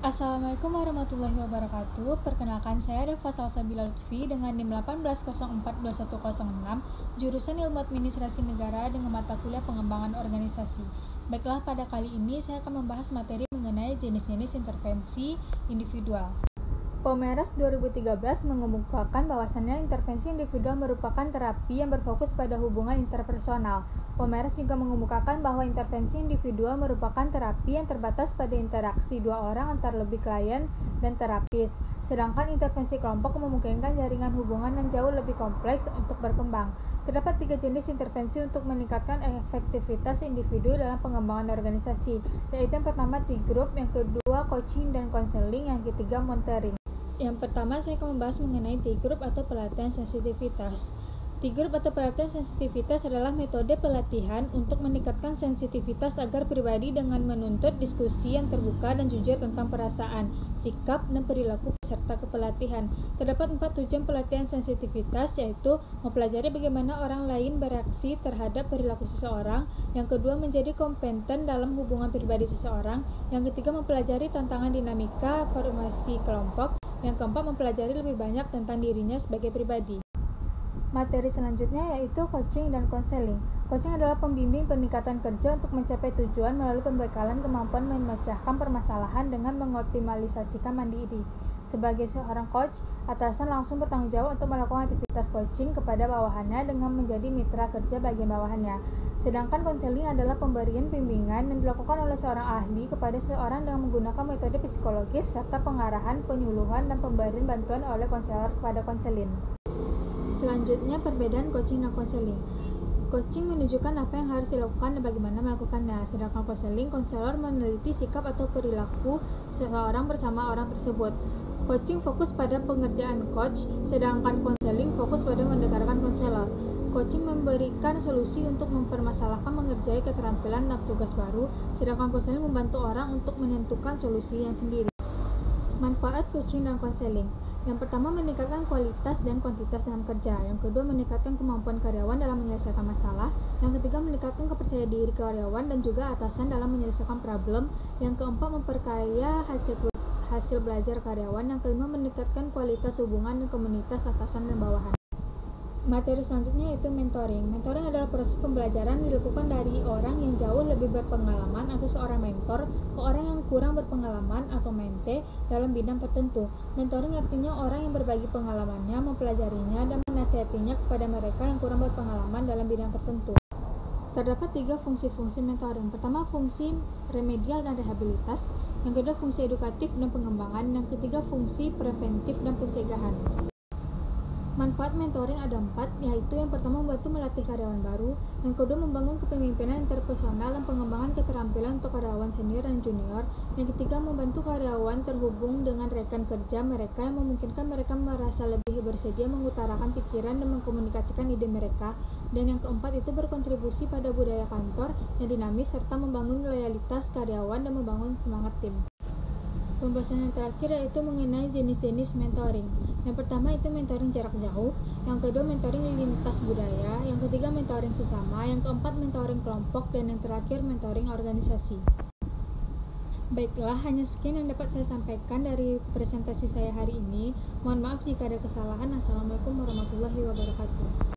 Assalamualaikum warahmatullahi wabarakatuh. Perkenalkan, saya Dava Salsabila Lutfi dengan NIM 18042106, jurusan Ilmu Administrasi Negara dengan mata kuliah Pengembangan Organisasi. Baiklah, pada kali ini saya akan membahas materi mengenai jenis-jenis intervensi individual. Pomeres 2013 mengemukakan bahwasannya intervensi individual merupakan terapi yang berfokus pada hubungan interpersonal. Pomeres juga mengemukakan bahwa intervensi individual merupakan terapi yang terbatas pada interaksi dua orang antar lebih klien dan terapis. Sedangkan intervensi kelompok memungkinkan jaringan hubungan yang jauh lebih kompleks untuk berkembang. Terdapat 3 jenis intervensi untuk meningkatkan efektivitas individu dalam pengembangan organisasi, yaitu yang pertama T-group, yang kedua coaching dan konseling, yang ketiga mentoring. Yang pertama, saya akan membahas mengenai T-group atau pelatihan sensitivitas. T-group atau pelatihan sensitivitas adalah metode pelatihan untuk meningkatkan sensitivitas agar pribadi dengan menuntut diskusi yang terbuka dan jujur tentang perasaan, sikap, dan perilaku peserta kepelatihan. Terdapat 4 tujuan pelatihan sensitivitas, yaitu mempelajari bagaimana orang lain bereaksi terhadap perilaku seseorang, yang kedua menjadi kompeten dalam hubungan pribadi seseorang, yang ketiga mempelajari tantangan dinamika formasi kelompok, yang keempat mempelajari lebih banyak tentang dirinya sebagai pribadi. Materi selanjutnya yaitu coaching dan konseling. Coaching adalah pembimbing peningkatan kerja untuk mencapai tujuan melalui pembekalan kemampuan memecahkan permasalahan dengan mengoptimalisasikan mandiri. Sebagai seorang coach, atasan langsung bertanggung jawab untuk melakukan aktivitas coaching kepada bawahannya dengan menjadi mitra kerja bagian bawahannya. Sedangkan konseling adalah pemberian bimbingan yang dilakukan oleh seorang ahli kepada seseorang dengan menggunakan metode psikologis serta pengarahan, penyuluhan, dan pemberian bantuan oleh konselor kepada konselin. Selanjutnya, perbedaan coaching dan konseling. Coaching menunjukkan apa yang harus dilakukan dan bagaimana melakukannya, sedangkan konseling, konselor meneliti sikap atau perilaku seseorang bersama orang tersebut. Coaching fokus pada pengerjaan coach, sedangkan konseling fokus pada mendengarkan konselor. Coaching memberikan solusi untuk mempermasalahkan mengerjai keterampilan dan tugas baru, sedangkan konseling membantu orang untuk menentukan solusi yang sendiri. Manfaat coaching dan konseling. Yang pertama, meningkatkan kualitas dan kuantitas dalam kerja. Yang kedua, meningkatkan kemampuan karyawan dalam menyelesaikan masalah. Yang ketiga, meningkatkan kepercayaan diri karyawan dan juga atasan dalam menyelesaikan problem. Yang keempat, memperkaya hasil belajar karyawan. Yang kelima, meningkatkan kualitas hubungan dan komunitas atasan dan bawahan. Materi selanjutnya yaitu mentoring. Mentoring adalah proses pembelajaran dilakukan dari orang yang jauh lebih berpengalaman atau seorang mentor ke orang yang kurang berpengalaman atau mente dalam bidang tertentu. Mentoring artinya orang yang berbagi pengalamannya, mempelajarinya, dan menasihatinya kepada mereka yang kurang berpengalaman dalam bidang tertentu. Terdapat 3 fungsi-fungsi mentoring. Pertama, fungsi remedial dan rehabilitas. Yang kedua, fungsi edukatif dan pengembangan. Yang ketiga, fungsi preventif dan pencegahan. Manfaat mentoring ada 4, yaitu yang pertama membantu melatih karyawan baru, yang kedua membangun kepemimpinan interpersonal dan pengembangan keterampilan untuk karyawan senior dan junior, yang ketiga membantu karyawan terhubung dengan rekan kerja mereka yang memungkinkan mereka merasa lebih bersedia mengutarakan pikiran dan mengkomunikasikan ide mereka, dan yang keempat itu berkontribusi pada budaya kantor yang dinamis serta membangun loyalitas karyawan dan membangun semangat tim. Pembahasan yang terakhir yaitu mengenai jenis-jenis mentoring. Yang pertama itu mentoring jarak jauh, yang kedua mentoring lintas budaya, yang ketiga mentoring sesama, yang keempat mentoring kelompok, dan yang terakhir mentoring organisasi. Baiklah, hanya sekian yang dapat saya sampaikan dari presentasi saya hari ini. Mohon maaf jika ada kesalahan. Assalamualaikum warahmatullahi wabarakatuh.